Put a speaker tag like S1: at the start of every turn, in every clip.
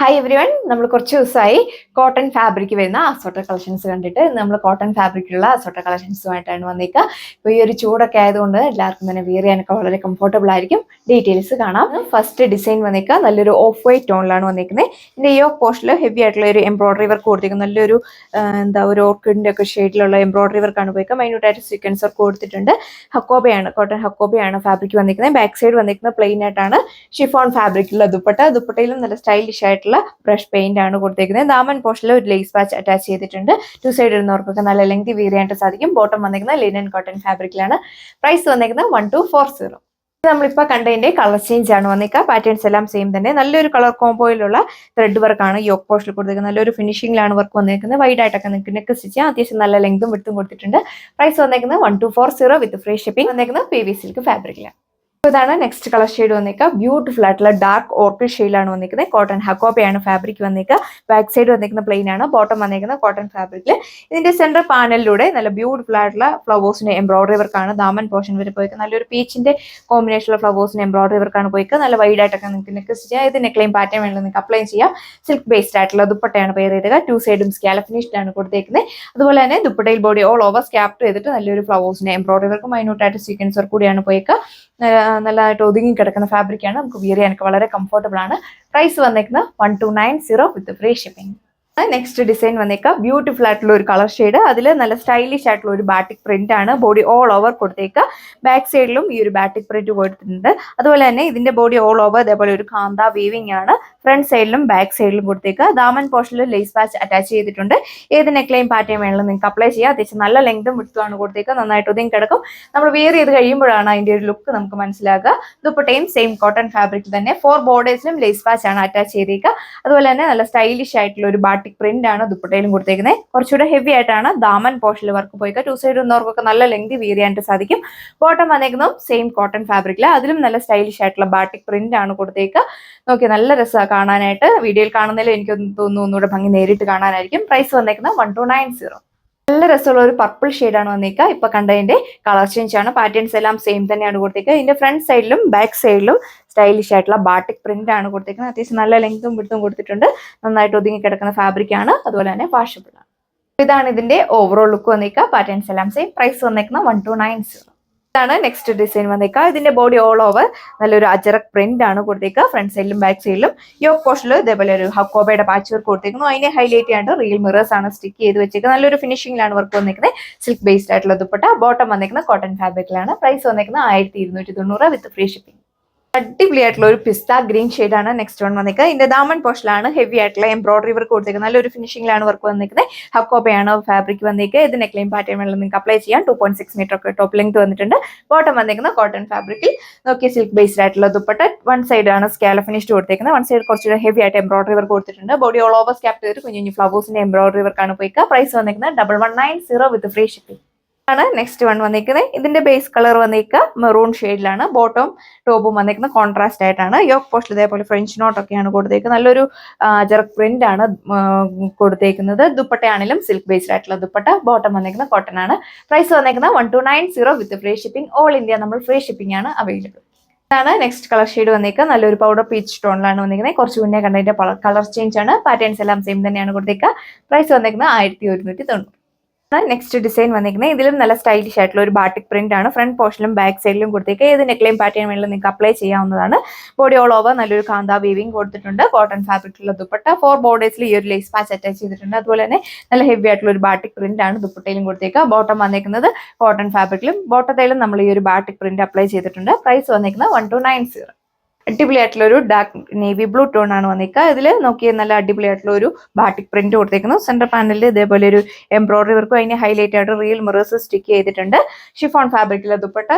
S1: Hi every one. നമ്മൾ കുറച്ച് ദിവസമായി കോട്ടൺ ഫാബ്രിക് വരുന്ന അസോട്ട കളക്ഷൻസ് കണ്ടിട്ട് നമ്മൾ കോട്ടൺ ഫാബ്രിക്കുള്ള അസോട്ട കളക്ഷൻസുമായിട്ടാണ് വന്നേക്കുക. ഇപ്പോൾ ഈ ഒരു ചൂടൊക്കെ ആയതുകൊണ്ട് എല്ലാവർക്കും തന്നെ വിയർ ചെയ്യാനൊക്കെ വളരെ കംഫർട്ടബിൾ ആയിരിക്കും. ഡീറ്റെയിൽസ് കാണാം. ഫസ്റ്റ് ഡിസൈൻ വന്നേക്കുക നല്ലൊരു ഓഫ് വൈറ്റ് ടോണിലാണ് വന്നേക്കുന്നത്. ഇതിൻ്റെ ഈ പോസ്റ്റിൽ ഹെവി ആയിട്ടുള്ള ഒരു എംബ്രോയിഡറി വർക്ക് കൊടുത്തിരിക്കുന്നത്. നല്ലൊരു ഒരു ഓർക്കിഡിൻ്റെ ഒക്കെ ഷെയ്ഡിലുള്ള എംബ്രോയിഡറി വർക്കാണ് പോയിക്കുക. മൈന്യൂട്ടായിട്ട് സീക്വൻസ് വർക്ക് കൊടുത്തിട്ടുണ്ട്. ഹക്കോബയാണ്, കോട്ടൺ ഹക്കോബയാണ് ഫാബ്രിക് വന്നിരിക്കുന്നത്. ബാക്ക് സൈഡ് വന്നിരിക്കുന്നത് പ്ലെയിൻ ആയിട്ടാണ് ഷിഫോൺ ഫാബ്രിക്കുള്ള ദുപ്പട്ടയിലും നല്ല സ്റ്റൈലിഷ് ആയിട്ടുള്ള ബ്രഷ് പെയിന്റ് ആണ് കൊടുത്തേക്കുന്നത്. ദാമൻ പോർഷനിൽ ഒരു ലേസ് പാച്ച് അറ്റാച്ച് ചെയ്തിട്ടുണ്ട്. ടു സൈഡ് ഇടുന്നവർക്കൊക്കെ നല്ല ലെങ്തി വീർ ചെയ്യാനായിട്ട് സാധിക്കും. ബോട്ടം വന്നിരിക്കുന്നത് ലിനൻ കോട്ടൺ ഫാബ്രിക്കിലാണ്. പ്രൈസ് വന്നിരിക്കുന്നത് 1240. നമ്മളിപ്പോൾ കണ്ടതിന്റെ കളർ ചേഞ്ച് ആണ് വന്നിക്കുക. പാറ്റേൺസ് എല്ലാം സെയിം തന്നെ. നല്ലൊരു കളർ കോമ്പോയിലുള്ള ത്രെഡ് വർക്കാണ് യോക്ക് പോസ്റ്റിൽ കൊടുത്തിരിക്കുന്നത്. നല്ലൊരു ഫിനിഷിംഗിലാണ് വർക്ക് വന്നിരിക്കുന്നത്. വൈഡ് ആയിട്ടൊക്കെ നെക്ക് സ്റ്റിച്ച് അത്യാവശ്യം നല്ല ലെങ്തും വിട്ടും കൊടുത്തിട്ടുണ്ട്. പ്രൈസ് വന്നിരിക്കുന്നത് 1240 വിത്ത് ഫ്രീ ഷിപ്പിംഗ്. വന്നിരിക്കുന്നത് PV സിൽക്ക് ഫാബ്രിക്കിലാണ്. ഇതാണ് നെക്സ്റ്റ് കളർ ഷെയ്ഡ് വന്നിക്കുക. ബ്യൂട്ടിഫുൾ ആയിട്ടുള്ള ഡാർക്ക് ഓർക്കിഡ് ഷെയ്ഡിലാണ് വന്നിരിക്കുന്നത്. കോട്ടൺ ഹക്കോബയാണ് ഫാബ്രിക് വന്നിക്കുക. ബാക്ക് സൈഡ് വന്നിരിക്കുന്ന പ്ലെയിൻ ആണ്. ബോട്ടം വന്നിരിക്കുന്ന കോട്ടൺ ഫാബ്രിക്കിൽ ഇതിന്റെ സെന്റർ പാനലിലൂടെ നല്ല ബ്യൂട്ടിഫുൾ ആയിട്ടുള്ള ഫ്ലവേഴ്സിന്റെ എംബ്രോയിഡറി വർക്കാണ്. ദാമൻ പോർഷൻ വരെ പോയിക്കുക. നല്ലൊരു പീച്ചിന്റെ കോമ്പിനേഷനുള്ള ഫ്ലവേഴ്സിന്റെ എംബ്രോയിഡറി വർക്കാണ് പോയിക്കുക. നല്ല വൈഡ് ആയിട്ടൊക്കെ നിങ്ങൾക്ക് നെക്ക് ചെയ്യാം. ഇത് നെക്ലൈൻ പാറ്റേൺ വേണ്ടി നിങ്ങൾക്ക് അപ്ലൈ ചെയ്യാം. സിൽക്ക് ബേസ്ഡ് ആയിട്ടുള്ള ദുപ്പട്ടയാണ് പെയർ ചെയ്തത്. ടു സൈഡും സ്കാലപ്പ് ഫിനിഷ്ഡിലാണ് കൊടുത്തേക്കുന്നത്. അതുപോലെ തന്നെ ദുപ്പട്ടയിൽ ബോഡി ഓൾ ഓവർ സ്കാപ്പ് ചെയ്തിട്ട് നല്ലൊരു ഫ്ലവേഴ്സിന്റെ എംബ്രോയിഡറി വർക്ക് മൈന്യൂട്ടായിട്ട് സീക്വൻസ് വർക്ക് കൂടിയാണ് പോയിക്കുക. നല്ലതായിട്ട് ഒതുങ്ങി കിടക്കുന്ന ഫാബ്രിക്കാണ്. നമുക്ക് വിയർ ചെയ്യാനൊക്കെ വളരെ കംഫർട്ടബിൾ ആണ്. പ്രൈസ് വന്നേക്കുന്നത് 1290 with free shipping. Next design വന്നേക്കാം ബ്യൂട്ടിഫുൾ ആയിട്ടുള്ള ഒരു കളർ ഷെയ്ഡ്. അതിൽ നല്ല സ്റ്റൈലിഷ് ആയിട്ടുള്ള ഒരു ബാറ്റിക് പ്രിന്റ് ആണ്. ബോഡി ഓൾ ഓവർ കൊടുത്തേക്കുക. ബാക്ക് സൈഡിലും ഈ ഒരു ബാറ്റിക് പ്രിന്റ് കൊടുത്തിട്ടുണ്ട്. അതുപോലെ തന്നെ ഇതിന്റെ ബോഡി ഓൾ ഓവർ ഇതേപോലെ ഒരു കാന്ത വീവിംഗ് ആണ്. ഫ്രണ്ട് സൈഡിലും ബാക്ക് സൈഡിലും കൊടുത്തേക്കുക. ദാമൻ പോർഷനിൽ ലേസ് പാച്ച് അറ്റാച്ച് ചെയ്തിട്ടുണ്ട്. ഏത് നെക്ലൈൻ പാറ്റേൺ വേണമെങ്കിലും നിങ്ങൾക്ക് അപ്ലൈ ചെയ്യാം. അത്യാവശ്യം നല്ല ലെങ്തും വിട്ടുമാണ് കൊടുത്തേക്കുക. നന്നായിട്ട് ഒതുങ്ങി കിടക്കും. നമ്മൾ വിയർ ചെയ്ത് കഴിയുമ്പോഴാണ് അതിന്റെ ഒരു ലുക്ക് നമുക്ക് മനസ്സിലാക്കുക. ദുപ്പട്ടയും സെയിം കോട്ടൺ ഫാബ്രിക്കിൽ തന്നെ 4 ബോർഡേഴ്സിലും ലേസ് പാച്ച് ആണ് അറ്റാച്ച് ചെയ്തേക്കുക. അതുപോലെ തന്നെ നല്ല സ്റ്റൈലിഷ് ആയിട്ടുള്ള ഒരു പ്രിന്റ് ആണ് ദുപ്പട്ടയിലും കൊടുത്തേക്കുന്നത്. കുറച്ചുകൂടെ ഹെവി ആയിട്ടാണ് ദാമൻ പോർഷനിൽ വർക്ക് പോയിക്കുക. ടു സൈഡ് ഇടുന്നവർക്കൊക്കെ നല്ല ലെങ്തി വീർ ചെയ്യാനായിട്ട് സാധിക്കും. ബോട്ടം വന്നേക്കുന്നതും സെയിം കോട്ടൺ ഫാബ്രിക്കിൽ അതിലും നല്ല സ്റ്റൈലിഷ് ആയിട്ടുള്ള ബാറ്റിക് പ്രിന്റ് ആണ് കൊടുത്തേക്കുക. നോക്കി നല്ല രസമാണ് കാണാനായിട്ട്. വീഡിയോയിൽ കാണുന്നതിലും എനിക്ക് തോന്നുന്നു ഒന്നുകൂടെ ഭംഗി നേരിട്ട് കാണാനായിരിക്കും. പ്രൈസ് വന്നേക്കുന്നത് 1290. നല്ല രസമുള്ള ഒരു പർപ്പിൾ ഷെയ്ഡാണ് വന്നേക്കുക. ഇപ്പൊ കണ്ടതിന്റെ കളർ ചേഞ്ച് ആണ്. പാറ്റേൺസ് എല്ലാം സെയിം തന്നെയാണ് കൊടുത്തേക്കുക. ഇതിന്റെ ഫ്രണ്ട് സൈഡിലും ബാക്ക് സൈഡിലും സ്റ്റൈലിഷ് ആയിട്ടുള്ള ബാട്ടിക് പ്രിന്റ് ആണ് കൊടുത്തേക്കുന്നത്. അത്യാവശ്യം നല്ല ലെങ്തും വിട്ടും കൊടുത്തിട്ടുണ്ട്. നന്നായിട്ട് ഒതുങ്ങി കിടക്കുന്ന ഫാബ്രിക് ആണ്. അതുപോലെ തന്നെ വാഷബിൾ ആണ്. ഇതാണ് ഇതിന്റെ ഓവറോൾ ലുക്ക് വന്നേക്കുക. പാറ്റേൺസ് എല്ലാം സെയിം. പ്രൈസ് വന്നേക്കുന്നത് 1290. ഇതാണ് നെക്സ്റ്റ് ഡിസൈൻ വന്നേക്കുക. ഇതിന്റെ ബോഡി ഓൾ ഓവർ നല്ലൊരു അജറക് പ്രിന്റ് ആണ് കൊടുത്തേക്കുക. ഫ്രണ്ട് സൈഡിലും ബാക്ക് സൈഡിലും യോക്ക് പോർഷനിൽ ഇതേപോലെ ഒരു ഹക്കോബയുടെ പാച്ച് വർക്ക് കൊടുത്തേക്കുന്നു. അതിനെ ഹൈലൈറ്റ് ചെയ്യാണ്ട് റിയൽ മിറേഴ്സ് ആണ് സ്റ്റിക്ക് ചെയ്ത് വെച്ചേക്കുന്നത്. നല്ലൊരു ഫിനിഷിംഗിലാണ് വർക്ക് വന്നിരിക്കുന്നത്. സിൽക്ക് ബേസ്ഡ് ആയിട്ടുള്ള ദുപ്പട്ട. ബോട്ടം വന്നിരിക്കുന്നത് കോട്ടൺ ഫാബ്രിക്കിലാണ്. പ്രൈസ് വന്നിരിക്കുന്നത് 1290 വിത്ത് ഫ്രീ ഷിപ്പിംഗ്. അടിപൊളിയായിട്ടുള്ള ഒരു പിസ്ത ഗ്രീൻ ഷെയ്ഡ് ആണ് നെക്സ്റ്റ് വൺ വന്നിരിക്കുന്നത്. ഇതിന്റെ ദാമൻ പോർഷനിലാണ് ഹെവി ആയിട്ടുള്ള എംബ്രോയിഡറി വർക്ക് കൊടുത്തിരിക്കുന്നത്. നല്ലൊരു ഫിനിഷിംഗിലാണ് വർക്ക് വന്നിരിക്കുന്നത്. ഹക്കോബയാണ് ഫാബ്രിക് വന്നിരിക്കുക. ഇത് നെക്ലൈൻ പാറ്റേൺ വേണം നിങ്ങൾക്ക് അപ്ലൈ ചെയ്യാം. 2.6 മീറ്റർ ഒക്കെ ടോപ്പ് ലെങ്ത് വന്നിട്ടുണ്ട്. ബോട്ടം വന്നിരിക്കുന്നത് കോട്ടൺ ഫാബ്രിക്കിൽ നോക്കിയ സിൽക്ക് ബേസ്ഡ് ആയിട്ടുള്ള ദുപ്പട്ട. വൺ സൈഡ് ആണ് സ്കാലപ്പ് ഫിനിഷ്ഡ് കൊടുത്തിരിക്കുന്നത്. വൺ സൈഡ് കുറച്ചുകൂടെ ഹെവി ആയിട്ട് എംബ്രോയിഡറി വർക്ക് കൊടുത്തിട്ടുണ്ട്. ബോഡി ഓൾ ഓവർ സ്കാപ്പ് ചെയ്തിട്ട് കുഞ്ഞു ഫ്ലവേഴ്സിന്റെ എംബ്രോയിഡറി വർക്കാണ് പോയിക്കുക. പ്രൈസ് വന്നിരിക്കുന്നത് 1190 വിത്ത് ഫ്രീ ഷിപ്പിംഗ്. ആണ് നെക്സ്റ്റ് വൺ വന്നിരിക്കുന്നത്. ഇതിന്റെ ബേസ് കളർ വന്നിരിക്കുക മെറൂൺ ഷെയ്ഡിലാണ്. ബോട്ടം ടോപ്പും വന്നിരിക്കുന്നത് കോൺട്രാസ്റ്റ് ആയിട്ടാണ്. യോക്ക് പോസ്റ്റിൽ ഇതേപോലെ ഫ്രഞ്ച് നോട്ട് ഒക്കെയാണ് കൊടുത്തേക്കുന്നത്. നല്ലൊരു ജെറക് പ്രിന്റ് ആണ് കൊടുത്തേക്കുന്നത്. ദുപ്പട്ടയാണെങ്കിലും സിൽക്ക് ബേസ്ഡ് ആയിട്ടുള്ള ദുപ്പട്ട. ബോട്ടം വന്നിരിക്കുന്നത് കോട്ടൺ ആണ്. പ്രൈസ് വന്നിരിക്കുന്നത് 1290 with free shipping. All India നമ്മൾ ഫ്രീ ഷിപ്പിംഗ് ആണ് അവൈലബിൾ. ഇതാണ് നെക്സ്റ്റ് കളർ ഷെയ്ഡ് വന്നിരിക്കുക. നല്ലൊരു പൗഡർ പീച്ച് ടോണിലാണ് വന്നിരിക്കുന്നത്. കുറച്ച് മുന്നേ കണ്ടതിന്റെ കളർ ചേഞ്ച് ആണ്. പാറ്റേൺസ് എല്ലാം സെയിം തന്നെയാണ് കൊടുത്തേക്കുക. പ്രൈസ് വന്നിരിക്കുന്നത് 1190. നെക്സ്റ്റ് ഡിസൈൻ വന്നിരിക്കുന്നത്. ഇതിലും നല്ല സ്റ്റൈലിഷ് ആയിട്ടുള്ള ഒരു ബാട്ടിക് പ്രിന്റ് ആണ്. ഫ്രണ്ട് പോർഷനിലും ബാക്ക് സൈഡിലും കൊടുത്തേക്കുക. ഏത് നെക്ലൈൻ പാറ്റേൺ വേണമെങ്കിലും നിങ്ങൾക്ക് അപ്ലൈ ചെയ്യാവുന്നതാണ്. ബോഡി ഓൾ ഓവർ നല്ലൊരു കാന്ത വീവിംഗ് കൊടുത്തിട്ടുണ്ട്. കോട്ടൺ ഫാബ്രിക്കുള്ള ദുപ്പട്ട. 4 ബോർഡേഴ്സിൽ ഈ ഒരു ലേസ് പാച്ച് അറ്റാച്ച് ചെയ്തിട്ടുണ്ട്. അതുപോലെ തന്നെ നല്ല ഹെവി ആയിട്ടുള്ള ഒരു ബാട്ടിക് പ്രിന്റ് ആണ് ദുപ്പട്ടയിലും കൊടുത്തേക്കുക. ബോട്ടം വന്നിരിക്കുന്നത് കോട്ടൺ ഫാബ്രിക്കിലും ബോട്ടത്തിലും നമ്മൾ ഈ ഒരു ബാട്ടിക് പ്രിന്റ് അപ്ലൈ ചെയ്തിട്ടുണ്ട്. പ്രൈസ് വന്നിരിക്കുന്നത് 1290. അടിപൊളിയായിട്ടുള്ള ഒരു ഡാർക്ക് നേവി ബ്ലൂ ടോൺ ആണ് വന്നിരിക്കുക. ഇതിൽ നോക്കിയാൽ നല്ല അടിപൊളിയായിട്ടുള്ള ഒരു ബാട്ടിക് പ്രിന്റ് കൊടുത്തേക്കുന്നു. സെന്റർ പാനലിൽ ഇതേപോലെ ഒരു എംബ്രോയിഡറി വർക്കും അതിനെ ഹൈലൈറ്റ് ആയിട്ട് റിയൽ മിറേഴ്സ് സ്റ്റിക്ക് ചെയ്തിട്ടുണ്ട്. ഷിഫോൺ ഫാബ്രിക്കിലെ ദുപ്പട്ട.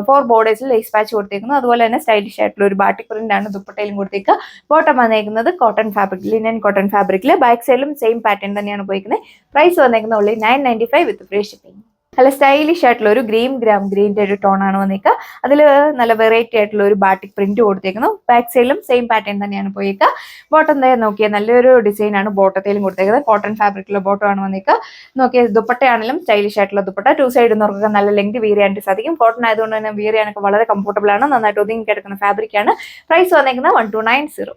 S1: 4 ബോർഡേഴ്സിൽ ലേസ് പാച്ച് കൊടുത്തേക്കുന്നു. അതുപോലെ തന്നെ സ്റ്റൈലിഷ് ആയിട്ടുള്ള ഒരു ബാട്ടിക് പ്രിന്റ് ആണ് ദുപ്പട്ടയിലും കൊടുത്തേക്കുക. ബോട്ടം വന്നിരിക്കുന്നത് കോട്ടൺ ഫാബ്രിക് ലിനൻ കോട്ടൺ ഫാബ്രിക്കിൽ. ബാക്ക് സൈഡിലും സെയിം പാറ്റേൺ തന്നെയാണ് പോയിരിക്കുന്നത്. പ്രൈസ് വന്നിരിക്കുന്നത് ഓൺലി 995 വിത്ത് ഫ്രീ ഷിപ്പിംഗ്. നല്ല സ്റ്റൈലിഷ് ആയിട്ടുള്ള ഒരു ഗ്രീൻ്റെ ഒരു ടോൺ ആണ് വന്നിരിക്കുക. അതിൽ നല്ല വെറൈറ്റി ആയിട്ടുള്ള ഒരു ബാട്ടിക് പ്രിന്റ് കൊടുത്തേക്കുന്നു. ബാക്ക് സൈഡിലും സെയിം പാറ്റേൺ തന്നെയാണ് പോയിരിക്കുക. ബോട്ടം നോക്കിയാൽ നല്ലൊരു ഡിസൈൻ ആണ് ബോട്ടത്തിലും കൊടുത്തേക്കുന്നത്. കോട്ടൺ ഫാബ്രിക്കിലുള്ള ബോട്ടം ആണ് വന്നിരിക്കുക. നോക്കിയാൽ ദുപ്പട്ടയാണെങ്കിലും സ്റ്റൈലിഷ് ആയിട്ടുള്ള ദുപ്പട്ട. 2 സൈഡ് ഇടുന്നവർക്ക് നല്ല ലെങ്ത് വീർ ചെയ്യാനായിട്ട് സാധിക്കും. കോട്ടൺ ആയതുകൊണ്ട് തന്നെ വീർ ചെയ്യാനൊക്കെ വളരെ കംഫർട്ടബിൾ ആണ്. നന്നായിട്ട് ഒതുങ്ങി കിടക്കുന്ന ഫാബ്രിക് ആണ്. പ്രൈസ് വന്നിരിക്കുന്നത് 1290.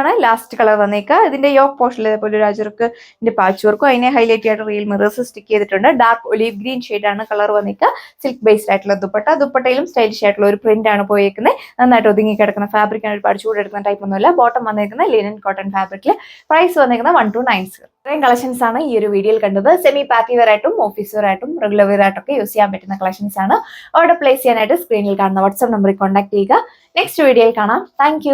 S1: ആണ് ലാസ്റ്റ് കളർ വന്നേക്കുക. ഇതിന്റെ യോക്ക് പോർഷനിൽ ഇതേപോലെ ഒരു അജർക്ക് പാച്ച് വർക്കും അതിനെ ഹൈലൈറ്റ് ആയിട്ട് റിയൽ മിറേഴ്സ് സ്റ്റിക്ക് ചെയ്തിട്ടുണ്ട്. ഡാർക്ക് ഒലീവ് ഗ്രീൻ ആണ് കളർ വന്നേക്കുക. സിൽക്ക് ബേസ്ഡ് ആയിട്ടുള്ള ദുപ്പട്ടയിലും സ്റ്റൈലിഷ് ആയിട്ടുള്ള ഒരു പ്രിന്റ് ആണ് പോയേക്കുന്നത്. നന്നായിട്ട് ഒതുങ്ങി കിടക്കുന്ന ഫാബ്രിക് ആണ്, ഒരുപാട് ചൂടെടുക്കുന്ന ടൈപ്പ് ഒന്നുമില്ല. ബോട്ടം വന്നേക്കുന്നത് ലിനൻ കോട്ടൺ ഫാബ്രിക്കിൽ. പ്രൈസ് വന്നേക്കുന്നത് 1290. ഇത്രയും കളക്ഷൻസ് ആണ് ഈ ഒരു വീഡിയോയിൽ കണ്ടത്. സെമി പാർട്ടി വെയർ ആയിട്ടും ഓഫീസ് വെയർ ആയിട്ടും റെഗുലർ വെയർ ആയിട്ടും ഒക്കെ യൂസ് ചെയ്യാൻ പറ്റുന്ന കളക്ഷൻസ് ആണ്. ഓർഡർ പ്ലേസ് ചെയ്യാനായിട്ട് സ്ക്രീനിൽ കാണുന്ന വാട്സ്ആപ്പ് നമ്പറിൽ കോൺടാക്ട് ചെയ്യുക. നെക്സ്റ്റ് വീഡിയോയിൽ കാണാം. താങ്ക്